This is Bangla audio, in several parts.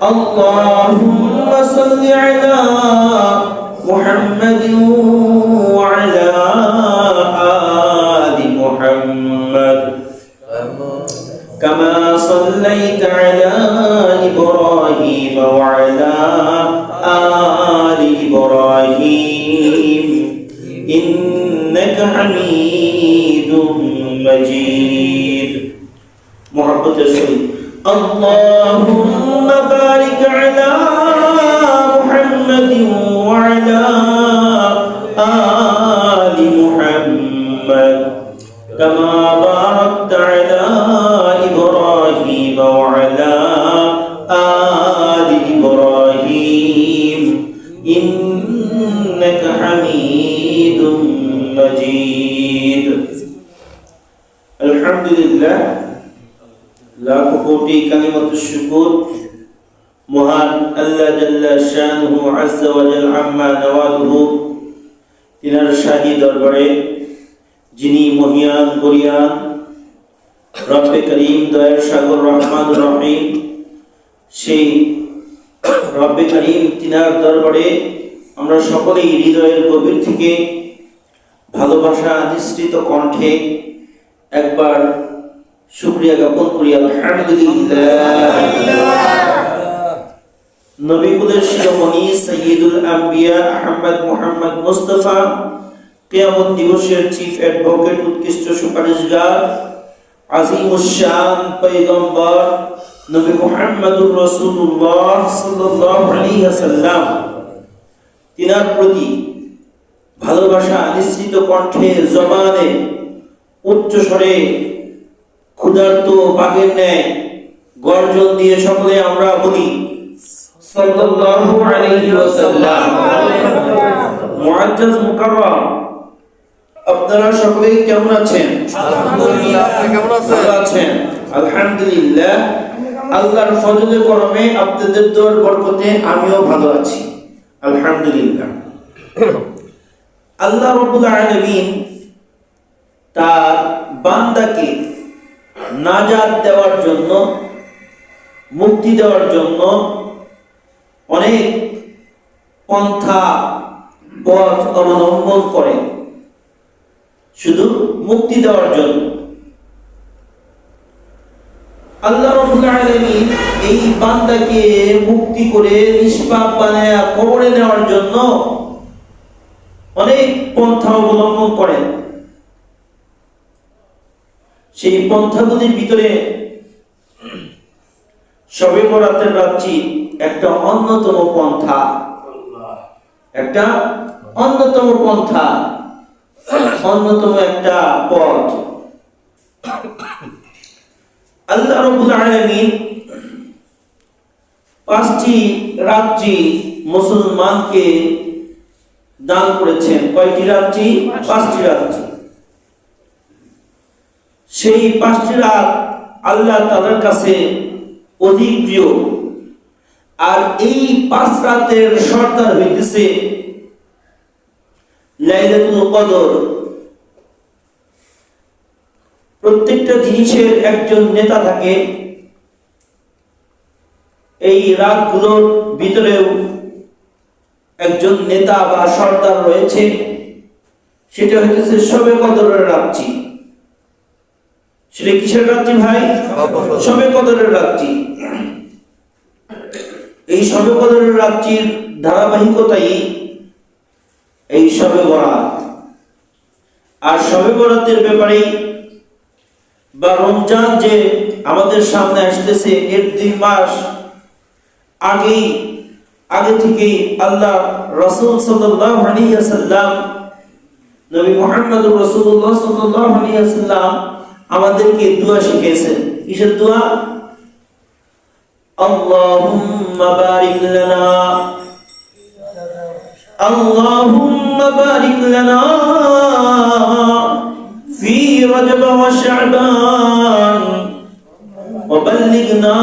اللهم صل على محمد وعلى آل محمد كما صليت على إبراهيم وعلى آل إبراهيم إنك حميد مجيد. محبت الشيخ اللهم بارك على محمد وعلى آل محمد كما باركت على إبراهيم وعلى آل إبراهيم إنك حميد مجيد. الحمد لله লাখ কোটি কালিমাতু শুকর মহান আল্লাহ জাল্লা শানুহু আযজা ওয়া জাল আম্মা নওয়ালুহু তিনার শাহী দরবারে যিনি মহিয়ান গরিয়ান রব্বে করিম দয়ার সাগর রহমানুর রহিম সেই রব্বে করিম তিনার দরবারে আমরা সকলেই হৃদয়ের গভীর থেকে ভালোবাসা নিঃসৃত কণ্ঠে একবার শুকরিয়া জ্ঞাপন করি আলহামদুলিল্লাহ। নবী কুলের শিরোমণি সাইয়্যিদুল আম্বিয়া আহমদ মুহাম্মদ মুস্তাফা কিয়ামত দিবসের চিফ অ্যাডভোকেট উৎকৃষ্ট সুপারিশগার আজিমুশ শান পয়গম্বর নবী মুহাম্মদুর রাসূলুল্লাহ সাল্লাল্লাহু আলাইহি ওয়াসাল্লাম তিনার প্রতি ভালোবাসা নিঃসৃত কণ্ঠে জবানে উচ্চ স্বরে ক্ষুধার্ত বাঘের ন্যায় গর্জন দিয়ে সকলে আমরা বলি সাল্লাল্লাহু আলাইহি ওয়াসাল্লাম। মুআজ্জাজ মুকাররম আপনারা সকলেই কেমন আছেন? আলহামদুলিল্লাহ। কেমন আছেন? আলহামদুলিল্লাহ। আল্লাহর ফজলে করমে আপনাদের দোয়ার বরকতে আমিও ভালো আছি আলহামদুলিল্লাহ। আল্লাহ রাব্বুল আলামিন তার বান্দাকে নাজাত দেওয়ার জন্য মুক্তি দেওয়ার জন্য অনেক পন্থা পথ অবলম্বন করে শুধু মুক্তি দেওয়ার জন্য। আল্লাহ রাব্বুল আলামিন এই বান্দাকে মুক্তি করে নিষ্পাপ বানায় কবরে নেওয়ার জন্য অনেক পন্থা অবলম্বন করেন। সেই পন্থাগুলির ভিতরে শবে বরাতের রাত্রি একটা অন্যতম পন্থা, একটা অন্যতম পন্থা, অন্যতম একটা পথ। আল্লাহ রাব্বুল আলামিন 5টি রাত্রি মুসলমানকে দান করেছেন। কয়টি রাত্রি? 5টি রাত্রি। সেই 5টি রাত আল্লাহ তাআলার কাছে অধিক প্রিয়। আর এই 5 রাতের সর্দার হইতেছে লাইলাতুল কদর। প্রত্যেকটা জিনিসের একজন নেতা থাকে। এই রাতগুলোর ভিতরেও একজন নেতা বা সর্দার রয়েছে, সেটা হইতেছে শবে কদরের রাত্রি। সেটা কিসের রাত্রি ভাই? শবে কদরের রাত্রি। এই শবে কদরের রাত্রির ধারাবাহিকতাই এই শবে বরাত। আর শবে বরাতের ব্যাপারে বা রমজান যে আমাদের সামনে আসতেছে, এর 2 মাস আগে থেকেই আল্লাহ রাসূল সাল্লাল্লাহু আলাইহি ওয়াসাল্লাম নবী মুহাম্মদুর রাসূলুল্লাহ সাল্লাল্লাহু আলাইহি ওয়াসাল্লাম আমাদেরকে দোয়া শিখিয়েছেন। কিসের দোয়া? আল্লাহুম্মা বারিক লানা, আল্লাহুম্মা বারিক লানা ফি রজব ওয়া শাবান ওয়া বাল্লিগনা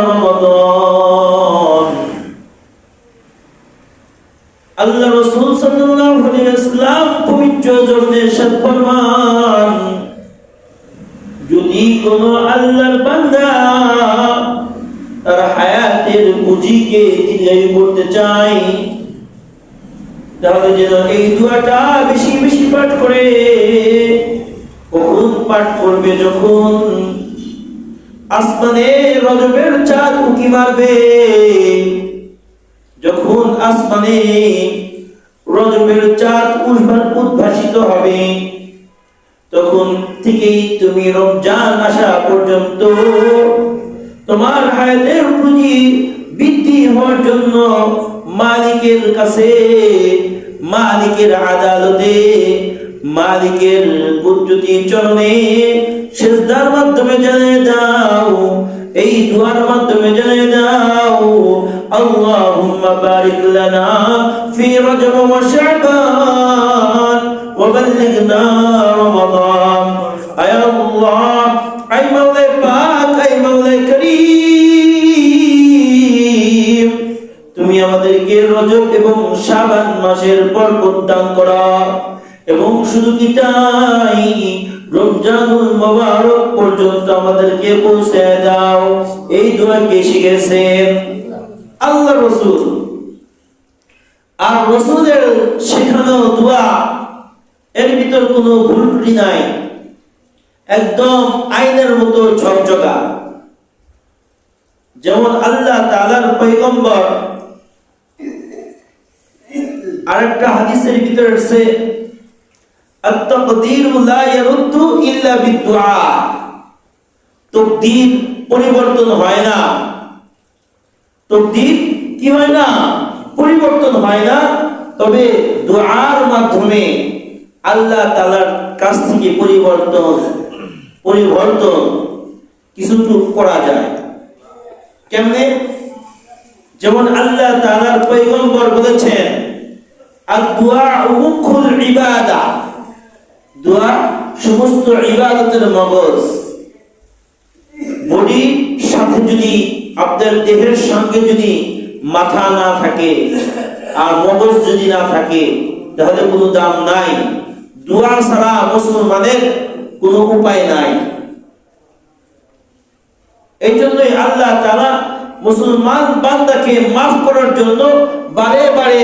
রমাদান। আল্লাহ রাসূল সাল্লাল্লাহু আলাইহি ওয়াসাল্লাম পবিত্র জবানে ইরশাদ ফরমান, যদি কোন আল্লাহর বান্দা তার হায়াতের পুঁজিকে দীর্ঘায়ু করতে চাই, তাহলে যেন এই দোয়াটা বেশি বেশি পাঠ করে। কখন পাঠ করবে? যখন আসমানে রজবের চাঁদ উঁকি মারবে, যখন আসমানে রজবের চাঁদ উদ্ভাসিত হবে, তখন থেকেই তুমি রমজান আসা পর্যন্ত তোমার হায়াতের পুঁজি বৃদ্ধি হওয়ার জন্য মালিকের কাছে, মালিকের আদালতে, মালিকের কুদরতি চরণে সিজদার মাধ্যমে জানিয়ে দাও, এই দুয়ার মাধ্যমে জানিয়ে দাও, আল্লাহুম্মা বারিক লানা ফি রজব ওয়া শাবান ওয়া বাল্লিগনা রমাদান। আয় আল্লাহ, আয় মাওলা পাক, আয় মাওলা করিম, তুমি আমাদেরকে রজব এবং শাবান মাসের বরকত দান করো, এবং শুধু কি তাই, রমজানুল মুবারক পর্যন্ত আমাদেরকে পৌঁছে দাও। এই দোয়া কে শিখেছেন? আল্লাহ রাসূল। আর রাসূলের শেখানো দোয়া, এর ভিতর কোনো ভুল ত্রুটি নাই, একদম আইনের মতো ঝকঝকা। যেমন আল্লাহ তাআলার পয়গম্বর আরেকটা হাদিসের ভিতরে আছে, আত-তাকদীরু লা ইয়ারুদ্দু ইল্লা বিদ-দুআ। তাকদীর পরিবর্তন হয় না, তাকদীর কি হয় না? পরিবর্তন হয় না, তবে দুআর মাধ্যমে আল্লাহ তাআলার কাছ থেকে পরিবর্তন কিছুটুকু করা যায়। কেমনে? যেমন আল্লাহ তাআলার পয়গম্বর বলেছেন, আদ-দুআউ মুখুল ইবাদা, দোয়া সমস্ত ইবাদতের মগজ। বডির সাথে যদি, আপনার দেহের সঙ্গে যদি মাথা না থাকে আর মগজ যদি না থাকে, তাহলে কোনো দাম নাই। দোয়া ছাড়া মুসলমানের কোনো উপায় নাই। এই জন্যই আল্লাহ তাআলা মুসলমান বান্দাকে মাফ করার জন্য বারে বারে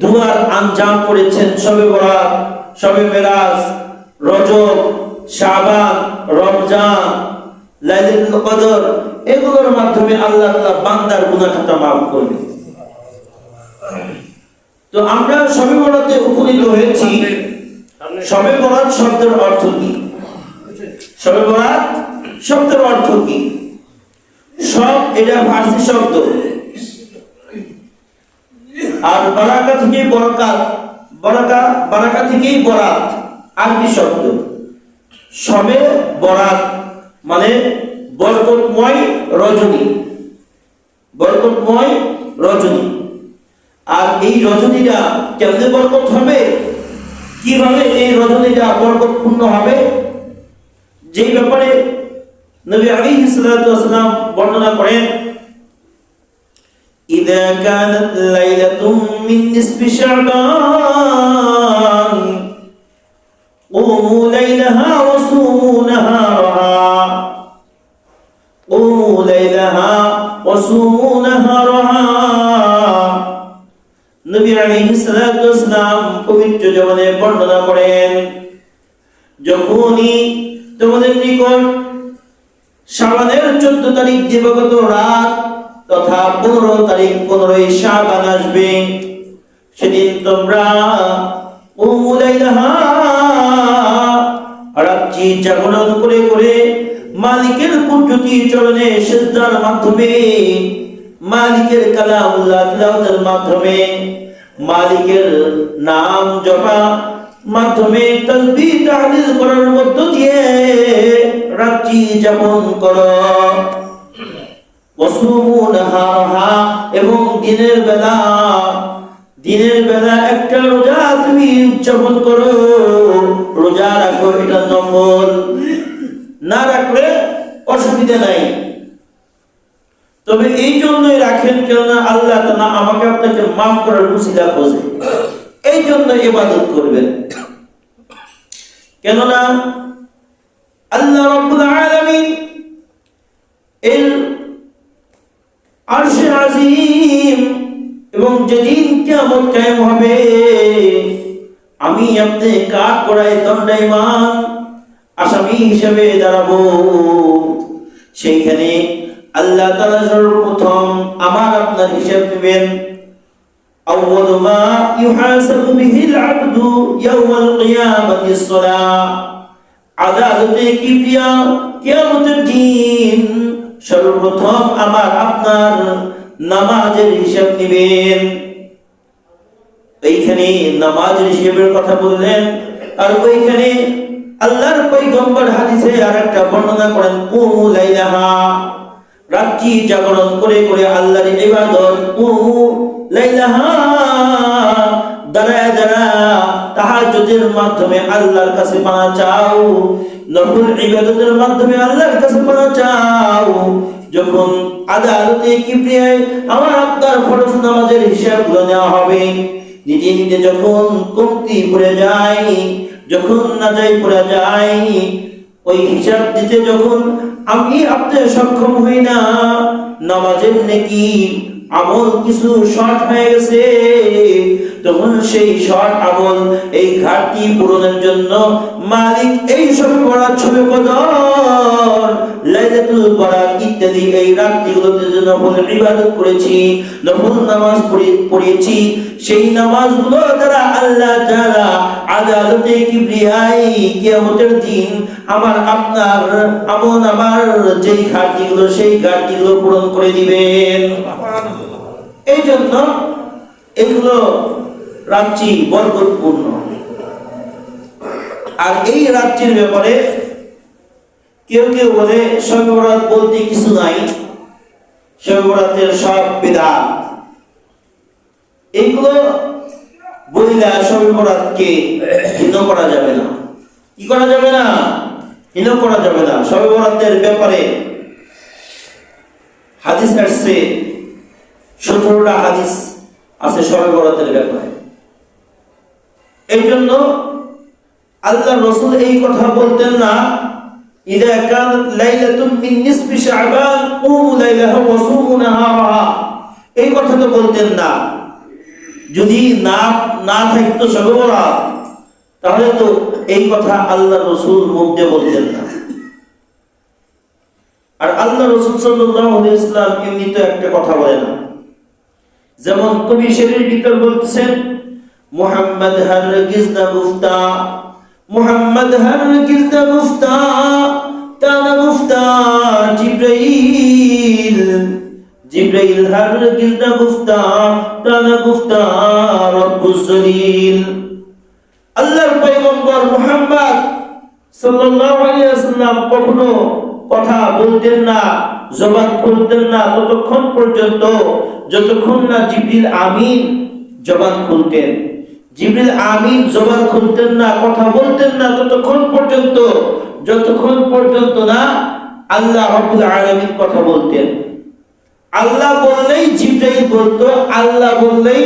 দোয়ার আঞ্জাম করেছেন। শবে বরাত, শবে মেরাজ, রজব, শাবান, রমজান, লাইলাতুল কদর, এগুলোর মাধ্যমে আল্লাহ তাআলা বান্দার গুনাহ খাতা মাফ করবেন। তো আমরা শবে বরাতে উপনীত হয়েছি। শবে বরাত শব্দের অর্থ কি? শবে বরাত শব্দের অর্থ কি? সব, এটা ফার্সি শব্দ, আর বারাকা থেকে বরকাত, বারাকা থেকেই বরাত আরবি শব্দ। শবে বরাত মানে বরকতময় রজনী, বরকতময় রজনী। আর এই রজনীটা কেমনে বরকত হবে, কিভাবে এই রজনীটা বরকতপূর্ণ হবে, যেই ব্যাপারে নবী আলাইহিস সালাতু ওয়াস সালাম বর্ণনা করেন, ইযা কানাত লাইলাতুম মিন নিসফি শাবান قوموا ليلها وصوموا نهارها قوموا ليلها وصوموا نهارها। নবী আলাইহিস সালাতু ওয়াস সালাম পবিত্র জীবনে বর্ণনা করেন, যখনই তোমাদের নিকট শাবানের 14 তারিখ দিবাগত রাত তথা 15 তারিখ 15ই শাবান আসবে, সেদিন তোমরা রাত্রি জাগরণ করে করে মালিকের কুদরতি চরণে সিজদার মাধ্যমে, মালিকের কালামুল্লাহ তিলাওয়াতের মাধ্যমে, মালিকের নাম জপা মাধ্যমে, তাসবিহ তাহলিল করার মধ্য দিয়ে রাত্রি যাপন করো। ওয়াসুমু নাহারহা, এবং দিনের বেলা একটা রোজা তুমি উদযাপন করো, রোজা রাখো, এটা নফল, না রাখলে অসুবিধা নাই। তবে এই জন্যই রাখেন, কেননা আল্লাহ তাআলা আমাকে আপনাকে মাফ করার উসিলা খোঁজে, এই জন্য ইবাদত করবেন। কেননা আল্লাহ রাব্বুল আলামিন এর আরশে আজিম এবং যেদিন কিয়ামত কায়েম হবে আমি আপনি কাঠ করায় দণ্ডায়মান আসামি হিসেবে দাঁড়াবো। সেইখানে আল্লাহ তাআলা সর্বপ্রথম আমার আপনার হিসাব নেবেন। আউয়ালু মা ইউহাসাবু বিহিল আবদু ইয়াওমাল কিয়ামাতিস সালাহ। আদালতে কিয়ামতের দিন সর্বপ্রথম আমার আপনার নামাজের হিসাব নেবেন। এইখানে নামাজের হিসাবের কথা বললেন, আর ওইখানে আল্লাহর পয়গম্বর হাদিসে আরেকটা বর্ণনা করেন, কুমু লাইলাহা, রাত্রি জাগরণ করে করে আল্লাহর ইবাদত, কুমু লাইলাহা, দাঁড়ায় তাহাজ্জুদের মাধ্যমে আল্লাহর কাছে পানা চাও, নফল ইবাদতের মাধ্যমে আল্লাহর কাছে পানা চাও। যখন আদালতে কিবরিয়ায় আমার আপনার ফরজ নামাজের হিসাবগুলো নেওয়া হবে, নিতে নিতে যখন কমতি পড়ে যায়, যখন নাজাই পড়ে যায়, ওই হিসাব দিতে যখন আমি আপনি সক্ষম হই না, নামাজের নেকি আমল কিছু শর্ট হয়ে গেছে, তখন সেই শর্ট আমল এই ঘাটতি পূরণের জন্য মালিক এই সবে বরাত, সবে কদর, লাইলাতুল বরাত ইত্যাদি এই রাতগুলোতে যে নফল ইবাদত করেছি, নফল নামাজ পড়েছি, সেই নামাজগুলো দ্বারা আল্লাহ তাআলা আদালতে কিবরিয়ায় কিয়ামতের দিন আমার আপনার আমল আমার যেই ঘাটতিগুলো সেই ঘাটতিগুলো পূরণ করে দিবেন। এই জন্য এগুলো রাত্রি বরকতপূর্ণ। আর এই রাত্রির ব্যাপারে কেউ কেউ বলে শবে বরাত বলতে কিছু নাই, শবে বরাতের সব বিদআত, এইগুলো বলিলা শবে বরাতকে হীন করা যাবে না। কি করা যাবে না? হীন করা যাবে না। শবে বরাতের ব্যাপারে হাদিস আসছে, 17টা হাদিস আছে শবে বরাতের ব্যাপারে। এই জন্য আল্লাহ রাসূল এই কথা বলতেন না, ইযা কানাত লাইলাতুন মিন নিসফি শাবান কুমু লাইলাহা ওয়া সুমু নাহারাহা, এই কথা তো বলতেন না। যদি না থাকতো শবে বরাত, তাহলে তো এই কথা আল্লাহ রাসূল মুখ দিয়ে বলতেন না। আর আল্লাহ রাসূল সাল্লাল্লাহু আলাইহি ওয়াসাল্লাম এমনি তো একটা কথা বলে না। যেমন কবি শেরের ভিতর বলতেছেন, মুহাম্মদ হারগিজ না গুফতা, মুহাম্মদ হারগিজ না গুফতা, তানা গুফতা জিব্রাইল, জিব্রাইল হারগিজ না গুফতা, তানা গুফতা রব্বুল জলিল। আল্লাহর পয়গম্বর মুহাম্মদ সাল্লাল্লাহু আলাইহি ওয়াসাল্লাম কখনো কথা বলতেন না, জবান খুলতেন না ততক্ষণ পর্যন্ত যতক্ষণ না জিবরিল আমিন জবান খুলতেন। জিবরিল আমিন জবান খুলতেন না, কথা বলতেন না ততক্ষণ পর্যন্ত যতক্ষণ পর্যন্ত না আল্লাহ রাব্বুল আলামিন কথা বলতেন। আল্লাহ বললেই জিবরাইল বলতো, আল্লাহ বললেই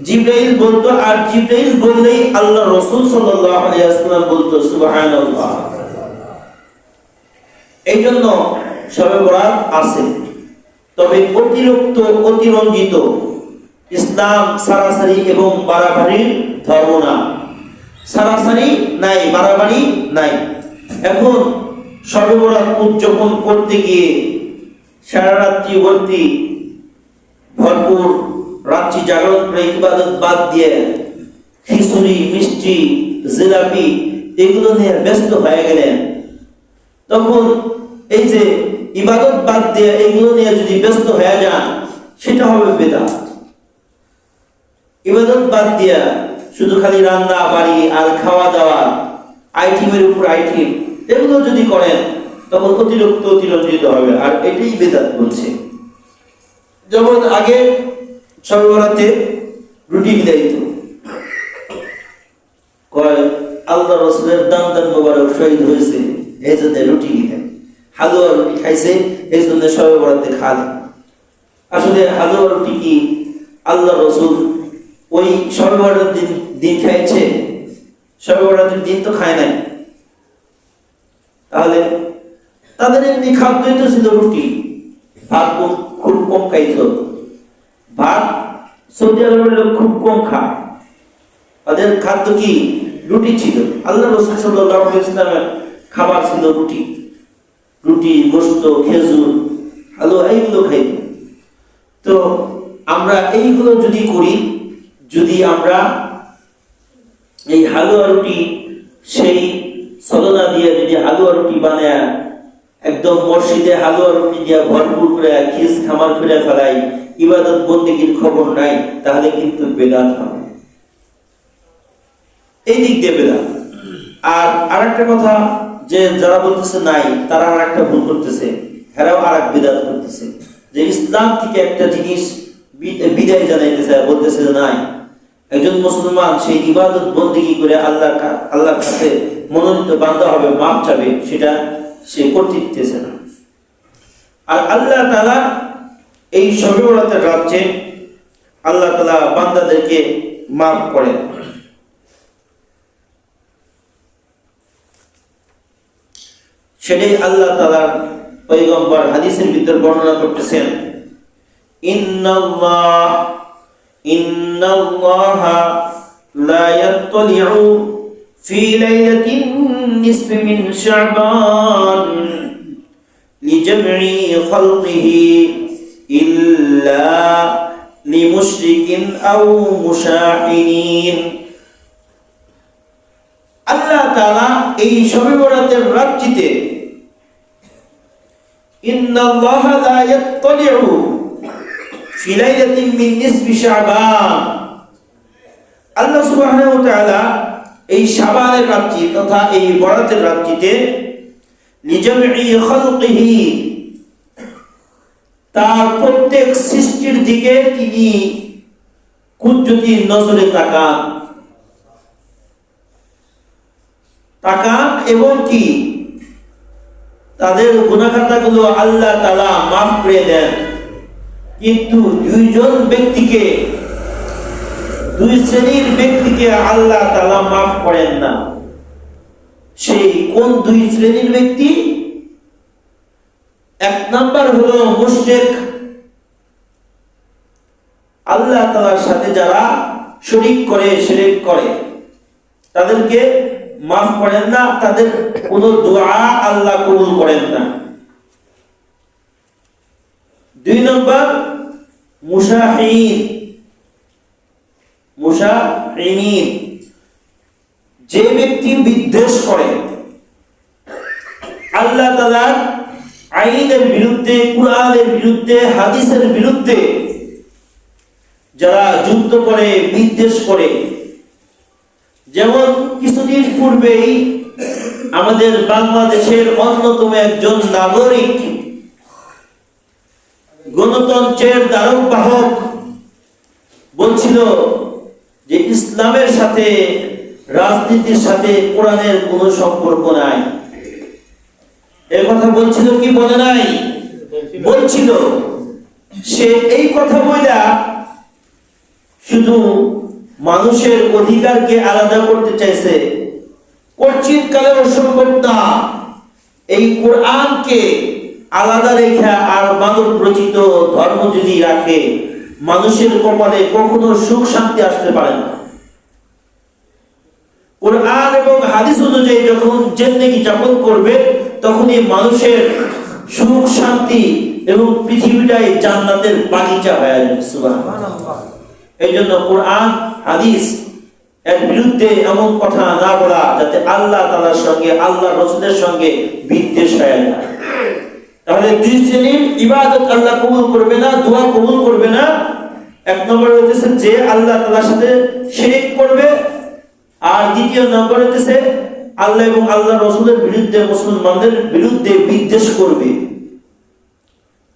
জিবরাইল বলতো, আর জিবরাইল বললেই আল্লাহ রাসূল সাল্লাল্লাহু আলাইহি ওয়াসাল্লাম বলতো। সুবহানাল্লাহ। এই জন্য শবে বরাত আছে, তবে অতিরিক্ত অতিরঞ্জিত ইসলাম সারাসারি এবং বাড়াবাড়ির ধর্ম না। সারাসারি নাই, বাড়াবাড়ি নাই। এখন শবে বরাত উদযাপন করতে গিয়ে সারা রাত্রি ভর্তি ভরপুর রাত্রি জাগরণ করে ইবাদত বাদ দিয়ে খিচুড়ি, মিষ্টি, জিলাপি এগুলো নিয়ে ব্যস্ত হয়ে গেলেন, তখন এই যে ইবাদত বাদ দিয়ে এগুলো নিয়ে যদি ব্যস্ত হয়ে যান, সেটা হবে বিদআত। ইবাদত বাদ দিয়া শুধু খালি রান্না বাড়ি আর খাওয়া দাওয়া, আইটেমের উপর আইটেম, এগুলো যদি করেন তখন অতিরিক্ত অতিরঞ্জিত হবে, আর এটাই বিদআত বলছে। যেমন আগে শবে বরাতে রুটি বিলাইত, কয় আল্লাহ রাসূলের দান মোবারক শহীদ হয়েছে এই জন্য রুটি বিলায়, হালুয়া রুটি খাইছে এই জন্য শবে বরাতে খায়। আসলে হালুয়া রুটি কি আল্লাহ রাসূল ওই শবে বরাতের দিন খাইছে? শবে বরাতের দিন তো খায় নাই। তাহলে তাদের এমনি খাদ্যই তো ছিল রুটি, ভাত খুব কম খাইত। ভাত সৌদি আরবের লোক খুব কম খায়, ওদের খাদ্য কি রুটি ছিল। আল্লাহ রাসূল সাল্লাল্লাহু আলাইহি ওয়াসাল্লামের খাবার ছিল রুটি, রুটি, গোশত, খেজুর, হালুয়া, এইগুলো খাইত। তো আমরা এইগুলো যদি করি, যদি আমরা এই হালুয়া রুটি সেই সলনা দিয়ে যদি হালুয়া রুটি বানায় একদম মসজিদে হালুয়া রুটি দিয়ে ভরপুর করে খিস খামার করে ফেলাই, ইবাদত বন্দেগীর খবর নাই, তাহলে কিন্তু বেদাত হবে। এই দিক দিয়ে বেদাত। আর আরেকটা কথা, যে যারা বলতেছে নাই, তারা আরেকটা ভুল করতেছে, এরাও আরেক বেদাত করতেছে, যে ইসলাম থেকে একটা জিনিস বিদায় জানাইতেছে, বলতেছে যে নাই, একজন মুসলমান সেই ইবাদত বন্দেগী করে আল্লাহর কাছে মনোনীত বান্দা হবে, মাপ চাবে, সেটা সে করতে দিতেছে না। আর আল্লাহ তাআলা এই শবে বরাতের রাতে আল্লাহ তাআলা বান্দাদেরকে মাফ করেন। সেটাই আল্লাহ তাআলার পয়গম্বর হাদিসের ভিতর বর্ণনা করতেছেন, ইন্নাল্লাহা লা ইয়াত্তালিউ ফি লাইলাতিন নিসফি মিন শাবান লিজামঈ খালকিহি ইল্লা লিমুশরিকিন আও মুশাহিনিন। আল্লাহ তাআলা এই শবে বরাতের রাতটিতে ইন্নাল্লাহা লা ইয়াত্তালিউ ফি লাইলাতিন মিন নিসফি শাবান, আল্লাহ সুবহানাহু ওয়া তাআলা এই শাবানের রাতটি তথা এই বরাতের রাতটিতে লিজামঈ খালকিহি, তার প্রত্যেক সৃষ্টির দিকে তিনি কুদরতি নজরে তাকান এবং কি তাদের গুনাহ খাতাগুলো আল্লাহ তাআলা মাফ করে দেন। কিন্তু দুই শ্রেণীর ব্যক্তিকে আল্লাহ তাআলা মাফ করেন না। সেই কোন দুই শ্রেণীর ব্যক্তি? এক নাম্বার হলো মুশরিক, আল্লাহ তাআলার সাথে যারা শরীক করে, শিরক করে, তাদেরকে মাফ করেন না, তাদের কোন দোয়া আল্লাহ কবুল করেন না। দুই নম্বর মুশাহিনিন, যে ব্যক্তি বিদ্বেষ করে, আল্লাহ তাআলার আইনের বিরুদ্ধে, কুরআনের বিরুদ্ধে, হাদিসের বিরুদ্ধে যারা যুদ্ধ করে, বিদ্বেষ করে। যেমন কিছুদিন পূর্বেই আমাদের বাংলাদেশের অন্যতম একজন নাগরিক, গণতন্ত্রের ধারক বাহক, বলছিল যে ইসলামের সাথে, রাজনীতির সাথে কোরআনের কোনো সম্পর্ক নাই। এই কথা বলছিল কি বলে নাই? বলছিল। সে এই কথা বইলা শুধু মানুষের অধিকারকে আলাদা করতে চাইছে, কঠিন কালেও সম্ভব না। এই কোরআনকে আলাদা রেখা আর মানব রচিত ধর্ম যদি রাখে, মানুষের কপালে কখনো সুখ শান্তি আসতে পারে না। কোরআন এবং হাদিস অনুযায়ী যখন জিন্দেগি যাপন করবে, তখনই মানুষের সুখ শান্তি এবং পৃথিবীটাই জান্নাতের বাগিচা হয়ে যাবে। সুবহানাল্লাহ। এই জন্য কোরআন হাদিস এর বিরুদ্ধে এমন কথা না বলা, যাতে আল্লাহ তাআলার সঙ্গে, আল্লাহ রাসূলের সঙ্গে বিদ্বেষ হয়ে যায়। তাহলে দুই শ্রেণীর ইবাদত আল্লাহ কবুল করবে না, দোয়া কবুল করবে না। এক নম্বর হইতেছে যে আল্লাহ তাআলার সাথে শিরক করবে, আর দ্বিতীয় নম্বর হইতেছে আল্লাহ এবং আল্লাহ রাসূলের বিরুদ্ধে, মুসলমানদের বিরুদ্ধে বিদ্বেষ করবে,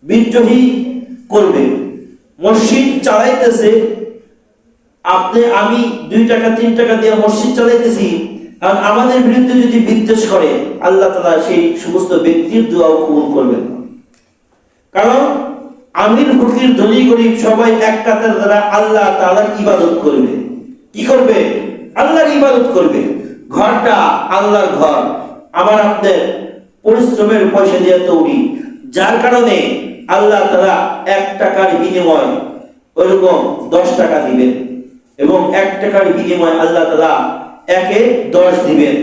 বিদ্রোহী করবে। মসজিদ চালাইতেছে, আমি 2 টাকা 3 টাকা দিয়ে মসজিদ চালাইতেছি, আর আমাদের বিরুদ্ধে যদি বিদ্বেষ করে, আল্লাহ তাআলা সেই সমস্ত ব্যক্তির দোয়াও কবুল করবেন। কারণ আমির ফকির ধনী গরিব সবাই এক কাতার দ্বারা আল্লাহ তাআলার ইবাদত করবে। কি করবে? আল্লাহর ইবাদত করবে। ঘরটা আল্লাহর ঘর, আমার আপনার পরিশ্রমের পয়সা দিয়ে তৈরি, যার কারণে আল্লাহ তাআলা 1 টাকার বিনিময় ওইরকম 10 টাকা দিবেন এবং 1 টাকার বিনিময়ে আল্লাহ তাআলা 10 দিবেন।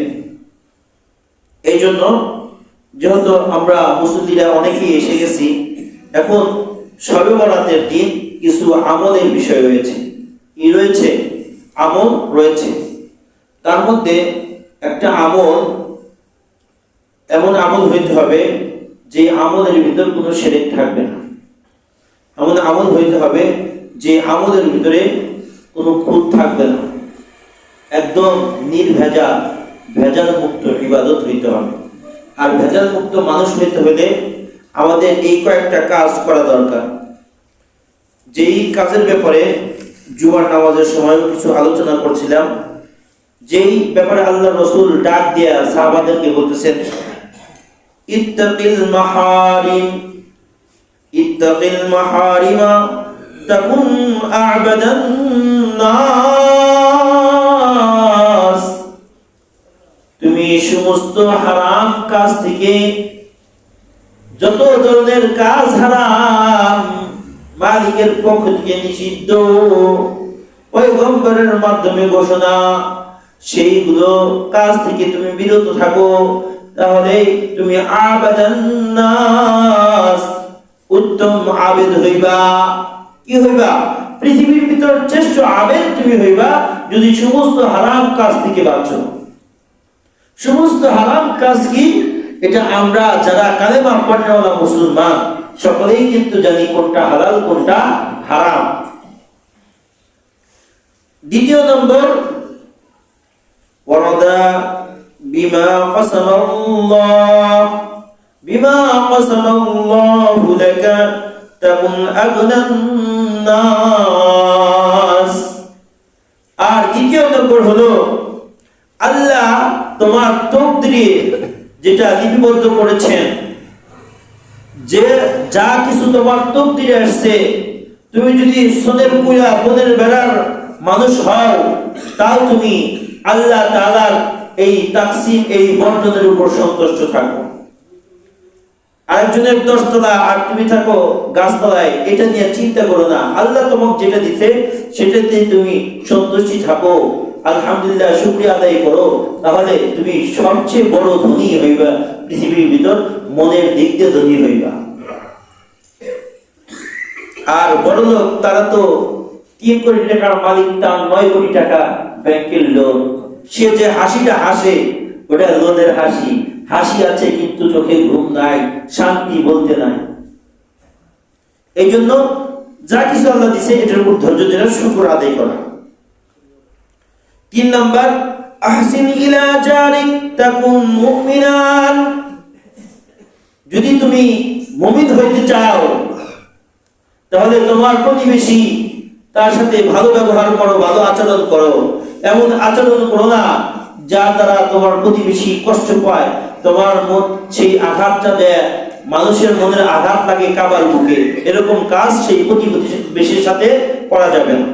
এই জন্য যেহেতু আমরা মুসল্লিরা অনেকেই এসে গেছি, এখন শবে বরাতের দিন কিছু আমলের বিষয় রয়েছে। কি রয়েছে? আমল রয়েছে। তার মধ্যে একটা আমল, এমন আমল হইতে হবে যে আমলের ভিতর কোনো শিরক থাকবে না। এমন আমল হইতে হবে যে আমলের ভিতরে কোনো খুঁত থাকবে না, একদম নির্ভেজাল, ভেজাল মুক্ত ইবাদত হইতে হবে। আর ভেজাল মুক্ত মানুষ হইতে হলে আমাদের এই কয়েকটা কাজ করা দরকার। যেই কাজের ব্যাপারে জুমার নামাজের সময় কিছু আলোচনা করছিলাম, যেই ব্যাপারে আল্লাহ রাসূল ডাক দিয়া সাহাবাদেরকে বলতেছেন, ইত্তাকিল মাহারিম, ইত্তাকিল মাহারিমা তাকুন আ'বাদান নাস। তুমি সমস্ত হারাম কাজ থেকে, যত ধরনের কাজ হারাম মালিকের পক্ষ থেকে নিষিদ্ধ, পয়গম্বরের মাধ্যমে ঘোষণা, সেইগুলো কাজ থেকে তুমি বিরত থাকো, তাহলে তুমি আবাদান নাস, উত্তম আবেদ হইবা। কি হইবা? পৃথিবীর ভিতর শ্রেষ্ঠ আবেদ তুমি হইবা যদি সমস্ত হারাম কাজ থেকে বাঁচো। সমস্ত হারাম কাজ কি? এটা আমরা যারা কালেমা পড়নেওয়ালা মুসলমান সকলেই কিন্তু জানি কোনটা হালাল কোনটা হারাম। দ্বিতীয় নম্বর, ওয়ারাদা বিমা কাসামাল্লাহ, বিমা কাসামাল্লাহু লাকা তাকুন আগনান নাস। আর তৃতীয় নম্বর হলো, আল্লাহ তোমার তকদিরে যেটা লিপিবদ্ধ করেছেন, যে যা কিছু তোমার তকদিরে আসছে, তুমি যদি সোনের কুয়া বনের বেড়ার মানুষ হও, তাও তুমি আল্লাহ তাআলার এই তাকসিম, এই বন্টনের উপর সন্তুষ্ট থাকো। আরেকজনের 10 তলা আর তুমি থাকো গাছতলায়, এটা নিয়ে চিন্তা করো না। আল্লাহ তোমাকে যেটা দিতে সেটাতে তুমি সন্তুষ্টি থাকো, আলহামদুলিল্লাহ শুকরিয়া আদায় করো, তাহলে তুমি সবচেয়ে বড় ধনী হইবা পৃথিবীর ভিতর, মনের দিক দিয়ে ধনী হইবা। আর বড় লোক তারা তো 3 কোটি টাকার মালিক, তার 9 কোটি টাকা ব্যাংকের লোন। সে যে হাসিটা হাসে ওটা লোনের হাসি, হাসি আছে কিন্তু চোখে ঘুম নাই, শান্তি বলতে নাই। এই জন্য যা কিছু আল্লাহ দিছে এটার উপর ধৈর্য ধরে শুকর আদায় করা। 3 নাম্বার, আহসিন ইলা জারিক তাকুন মুমিনান। যদি তুমি মুমিন হইতে চাও তাহলে তোমার প্রতিবেশী, তার সাথে ভালো ব্যবহার করো, ভালো আচরণ করো। এমন আচরণ করো না যার দ্বারা তোমার প্রতিবেশী কষ্ট পায়, তোমার মন সেই আঘাতটা দেয়, মানুষের মনের আঘাত লাগে কাবার বুকে, এরকম কাজ সেই প্রতিবেশীর সাথে করা যাবে না।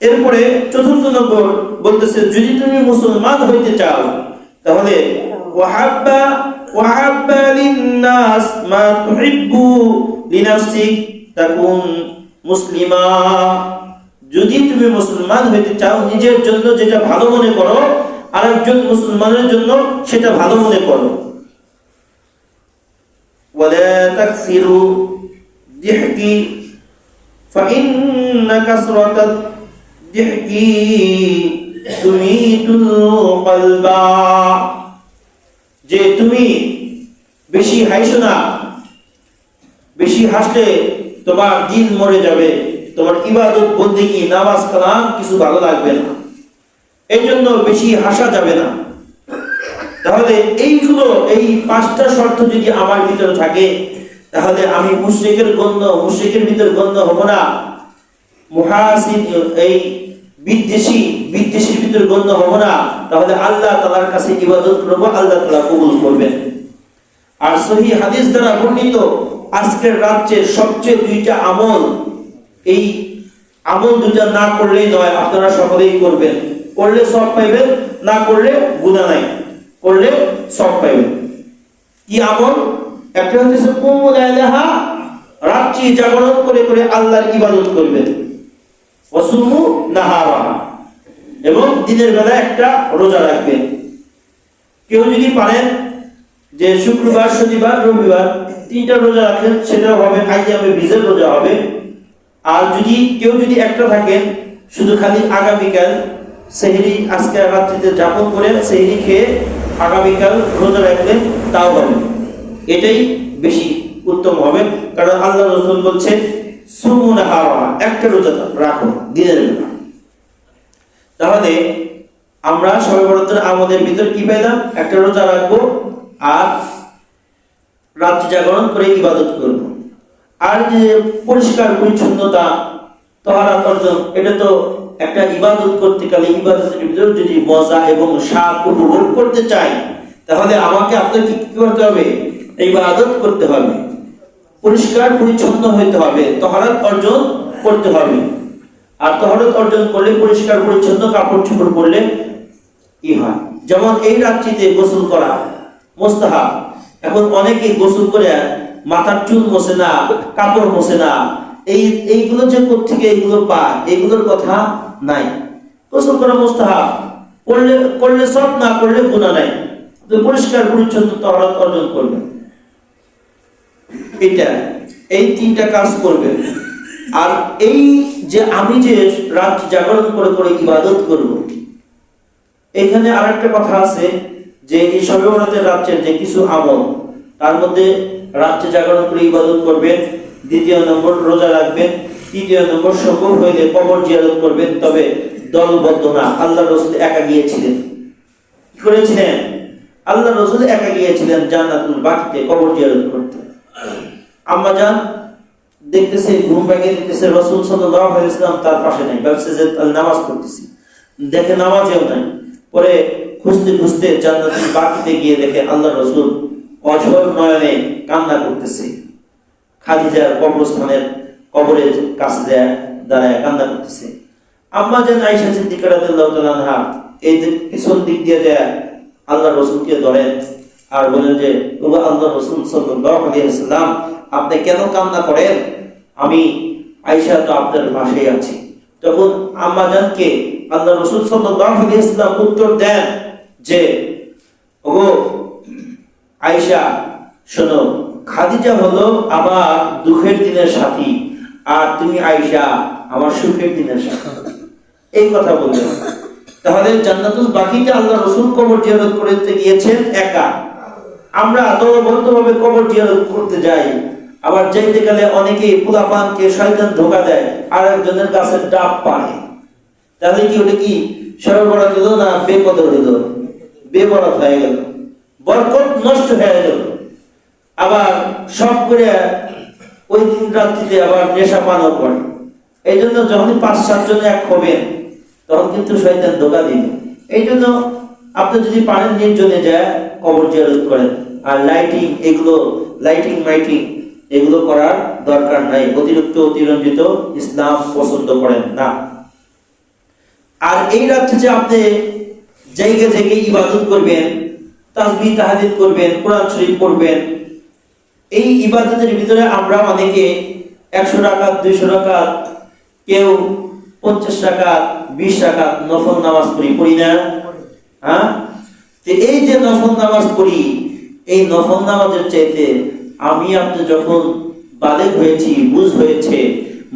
এরপরে 4 নম্বর বলতেছে, যদি তুমি মুসলমান হইতে চাও তাহলে ওয়াহাব্বা লিন্নাস মা তুহিব্বু লিনাফসিক তাকুন মুসলিমা। যদি তুমি মুসলমান হইতে চাও, নিজের জন্য যেটা ভালো মনে করো আরেকজন মুসলমানের জন্য সেটা ভালো মনে করো। ওয়ালা তাকসিরু দিহকি ফাইন্না কাসরাতাদ দিহকি তুমিতুল কলবা। যে তুমি বেশি হাসো না, বেশি হাসলে তোমার দিন মরে যাবে, তোমার ইবাদত বন্দেগী নামাজ কালাম কিছু ভালো লাগবে না। এই জন্য বেশি হাসা যাবে না। তাহলে এইগুলো, এই 5টা শর্ত যদি আমার ভিতরে থাকে তাহলে আমি মুশরিকের ভিতরে গণ্য হব না, মুহাসিন এই বিদ্বেষীর ভিতরে গণ্য হব না। তাহলে আল্লাহ তাআলার কাছে ইবাদত করব, আল্লাহ তাআলা কবুল করবেন। আর সহিহ হাদিস দ্বারা বর্ণিত আজকের রাজ্যের সবচেয়ে 2টা আমল, এই আমল 2টা না করলেই নয়, আপনারা সকলেই করবেন। করলে সব পাইবেন, না করলে গুনাহ নাই, করলে সব পাইবেন। কি আমল? একটা হচ্ছে কুমু লা ইলাহা রাত্রি জাগরণ করে করে আল্লাহর ইবাদত করবেন। ওয়াসুমু নাহারা, এবং দিনের বেলা একটা রোজা রাখবেন। কেউ যদি পারেন যে শুক্রবার, শনিবার, রবিবার 3টা রোজা রাখেন, সেটাও হবে আইয়ামে বীজের রোজা হবে। আর যদি কেউ একটা থাকেন, শুধু খালি আগামীকাল সেহরি আজকে রাত্রিতে যাপন করে সেহরি খেয়ে আগামীকাল রোজা রাখবেন, তাও হবে। এটাই বেশি উত্তম হবে, কারণ আল্লাহ রাসূল বলছেন সুমু নাহারা, একটা রোজা রাখো দিনের বেলা। তাহলে আমরা সবে বরাতের আমাদের ভিতর কি পেলাম? একটা রোজা রাখবো আর রাত্রি জাগরণ করে ইবাদত করব। আর যে পরিষ্কার পরিচ্ছন্নতা, তাহারাত অর্জন, এটা তো একটা ইবাদত করতে গেলে ইবাদতের ভিতরে যদি মজা এবং স্বাদ উপভোগ করতে চাই, তাহলে আমাকে আপনাকে কি করতে হবে? ইবাদত করতে হবে, পরিষ্কার পরিচ্ছন্ন হইতে হবে, তাহারাত অর্জন করতে হবে। আর তাহারাত অর্জন করলে, পরিষ্কার পরিচ্ছন্ন কাপড় চোপড় পরলে কি হয়? যেমন এই রাত্রিতে গোসল করা মুস্তাহাব। এখন অনেকেই গোসল করে মাথার চুল মোছে না, কাপড় মোছে না। এইগুলো যে কোত্থেকে এইগুলো পায়, এইগুলোর কথা নাই। গোসল করা মুস্তাহাব, করলে সব, না করলে গুনাহ নাই। তো পরিষ্কার পরিচ্ছন্ন তাহারাত অর্জন করবে, এই 3টা কাজ করবে। আর এই যে আমি যে রাত জাগরণ করে করে ইবাদত করব, এখানে আরেকটা কথা আছে যে এই শবে বরাতের রাতের যে কিছু আমল, তার মধ্যে রাত্রে জাগরণ করে ইবাদত করবেন, 2 নম্বর রোজা রাখবেন, 3 নম্বর সম্ভব হইলে কবর জিয়ারত করবেন, তবে দলবদ্ধ না। আল্লাহ রাসূল একা গিয়েছিলেন। কি করেছিলেন? আল্লাহ রাসূল একা গিয়েছিলেন জান্নাতুল বাকিতে কবর জিয়ারত করতে। আম্মা জান দেখতেছে, ঘুম ভেঙে দেখতেছে রাসূল সাল্লাল্লাহু আলাইহি ওয়াসাল্লাম তার পাশে নাই, ভাবছে যে নামাজ পড়তেছি, দেখে নামাজেও নাই। পরে খুঁজতে খুঁজতে জান্নাতুল বাকিতে গিয়ে দেখে আল্লাহ রাসূল অঝর নয়নে কান্না করতেছে, খাদিজার কবরস্থানের কবরের কাছে দাঁড়ায় কান্না করতেছে। আম্মা জান আয়েশা সিদ্দিকা রাদিয়াল্লাহু তাআলা আনহা এই পিছন দিক দিয়ে যায় আল্লাহ রাসূলকে ধরেন আর বলেন যে, ওগো আল্লাহ রাসূল সাল্লাল্লাহু আলাইহি ওয়াসাল্লাম, আপনি কেন কান্না করেন? আমি আয়েশা তো আপনার পাশেই আছি। তখন আম্মা জানকে আল্লাহ রাসূল সাল্লাল্লাহু আলাইহি ওয়াসাল্লাম উত্তর দেন যে, ওগো আয়েশা, শোনো, খাদিজা হলো আমার দুঃখের দিনের সাথী, আর তুমি আয়েশা আমার সুখের দিনের সাথী। এই কথা বললেন। তাহলে জান্নাতুল বাকিতে আল্লাহ রাসূল কবর জিয়ারত করতে গিয়েছেন একা। আমরা দলবদ্ধভাবে কবর জিয়ারত করতে যাই, আবার যাইতে গেলে অনেকেই পোলাপানকে শয়তান ধোঁকা দেয়, আর একজনের গাছের ডাব পায়। তাহলে কি ওটা কি শবে বরাত হলো না বেকদর হলো? বেবরাত হয়ে গেল, বরকত নষ্ট হয়ে গেল। আবার সব করে ওই দিন রাত্রিতে আবার নেশা পানও করে। এই জন্য যখন 5-7 জন এক হবেন, তখন কিন্তু শয়তান ধোঁকা দিবে। এই জন্য আপনি যদি পারেন নির্জনে যায় কবর জিয়ারত করেন। আর লাইটিং মাইটিং এগুলো করার দরকার নাই। অতিরিক্ত অতিরঞ্জিত ইসলাম পছন্দ করেন না। আর এই রাত্রে যে আপনি জায়গায় জায়গায় ইবাদত করবেন, তাসবিহ তাহলিল করবেন, কোরআন শরীফ পড়বেন, এই ইবাদতের ভিতরে আমরা অনেকে 100 রাকাত, 200 রাকাত, কেউ 50 রাকাত, 20 রাকাত নফল নামাজ পড়ি না? হ্যাঁ, এই যে নফল নামাজ পড়ি, এই নফল নামাজের চাইতে আমি আপনি যখন বালেগ হয়েছি, বুঝ হয়েছে,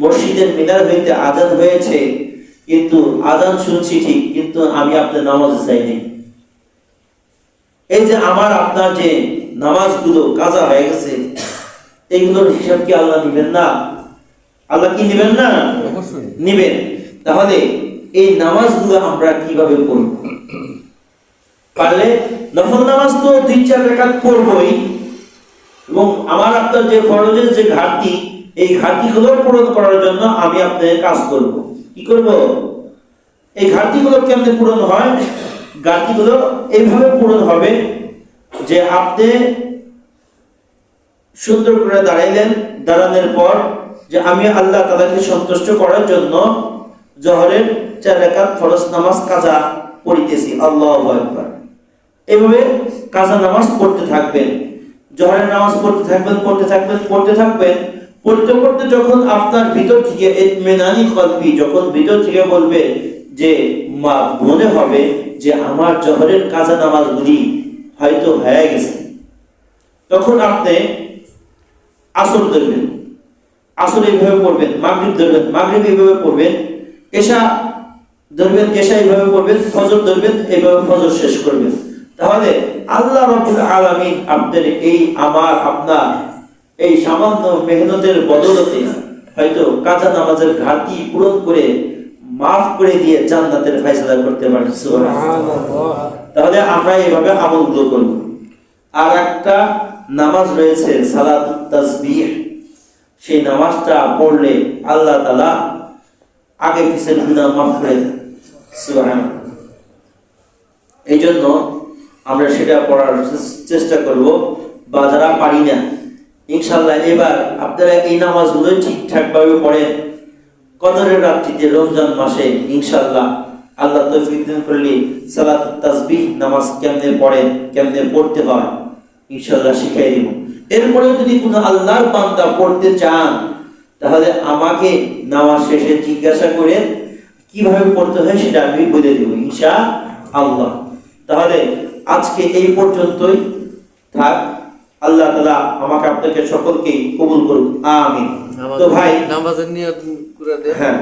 মসজিদের মিনার হইতে আজান হয়েছে, কিন্তু আজান শুনছি ঠিক, কিন্তু আমি আপনার নামাজে চাইনি। এই যে আমার আপনার যে নামাজগুলো কাজা হয়ে গেছে, এইগুলোর হিসাব কি আল্লাহ নিবেন না? আল্লাহ কি নিবেন না? অবশ্যই নিবেন। তাহলে এই নামাজগুলো আমরা কিভাবে পড়ব? পারলে নফল নামাজ তো 2-4 রাকাত পড়বই, এবং আমার আপনার যে ফরজের যে ঘাটতি, এই ঘাটতিগুলো পূরণ করার জন্য আমি আপনাদের কাজ করব। কি করব? এই ঘাটতিগুলো কেমনে পূরণ হয়? ঘাটতিগুলো এইভাবে পূরণ হবে যে আপনি সুন্দর করে দাঁড়াইলেন, দাঁড়ানোর পর যে আমি আল্লাহ তাআলাকে সন্তুষ্ট করার জন্য জোহরের 4 রাকাত ফরজ নামাজ কাজা পড়িতেছি, আল্লাহু আকবার। এইভাবে কাজা নামাজ পড়তে থাকবেন, জোহরের নামাজ পড়তে থাকবেন, পড়তে পড়তে যখন আপনার ভিতর থেকে ইতমিনানি কলবি, যখন ভিতর থেকে বলবে যে মনে হবে যে আমার জোহরের কাজা নামাজগুলি হয়তো হয়ে গেছে, তখন আপনি আসর ধরবেন, আসর এইভাবে পড়বেন, মাগরিব ধরবেন, মাগরিব এইভাবে পড়বেন, এশা ধরবেন, এশা এইভাবে পড়বেন, ফজর ধরবেন, এইভাবে ফজর শেষ করবেন। তাহলে আল্লাহ রাব্বুল আলামিন আপনার এই আপনার এই সামান্য মেহনতের বদলতে হয়তো কাজা নামাজের ঘাটতি পূরণ করে মাফ করে দিয়ে জান্নাতের ফয়সালা করতে পারেন। সুবহানাল্লাহ। তাহলে আমরা এইভাবে আমলগুলো করব। আর একটা নামাজ রয়েছে সালাতুত তাসবিহ, সেই নামাজটা পড়লে আল্লাহ তাআলা আগে পিছের গুনাহ মাফ করে দেন। সুবহানাল্লাহ। এই জন্য আমরা সেটা পড়ার চেষ্টা করব, বা যারা পারি না ইনশাআল্লাহ এবার আপনারা এই নামাজগুলো ঠিকঠাক ভাবে পড়েন। কদরের রাত্রিতে রমজান মাসে ইনশাআল্লাহ আল্লাহ তৌফিক দান করলে সালাতুত তাসবিহ নামাজ কেমনে পড়েন, কেমনে পড়তে হয় ইনশাআল্লাহ শিখিয়ে দেব। এরপরেও যদি কোনো আল্লাহর বান্দা পড়তে চান তাহলে আমাকে নামাজ শেষে জিজ্ঞাসা করেন, কিভাবে পড়তে হয় সেটা আমি বলে দেব ইনশাআল্লাহ। তাহলে আজকে এই পর্যন্তই থাক। আল্লাহ তাআলা আমাকে আপনাকে সকলকে কবুল করুক, আমিন। তো ভাই নামাজের নিয়ত করে দেন। হ্যাঁ,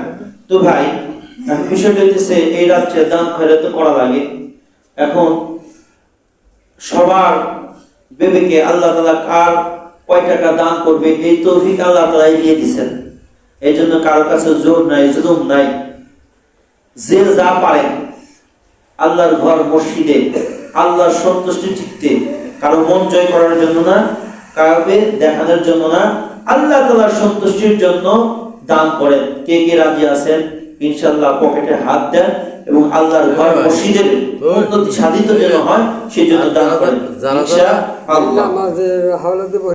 তো ভাই বিষয়টা হচ্ছে এই রাত্রে দান খয়রাত করা লাগে। এখন সবার বিবেকে আল্লাহ তাআলা কার কয় টাকা দান করবে এই তৌফিক আল্লাহ তাআলা দিয়ে দিয়েছেন। এই জন্য কারো কাছে জোর নাই, জুলুম নাই, যে যা পারে আল্লাহর ঘর মসজিদে আল্লাহর সন্তুষ্টি চিত্তে, কারো মন জয় করার জন্য না, কাউকে দেখানোর জন্য না, আল্লাহ তাআলার সন্তুষ্টির জন্য দান করেন। কে কে রাজি আছেন ইনশাআল্লাহ পকেটে হাত দেন এবং আল্লাহর ঘর মসজিদের উন্নতি সাধিত যেন হয় সেই জন্য দান করেন ইনশাআল্লাহ। নামাজের হাওলা দেব।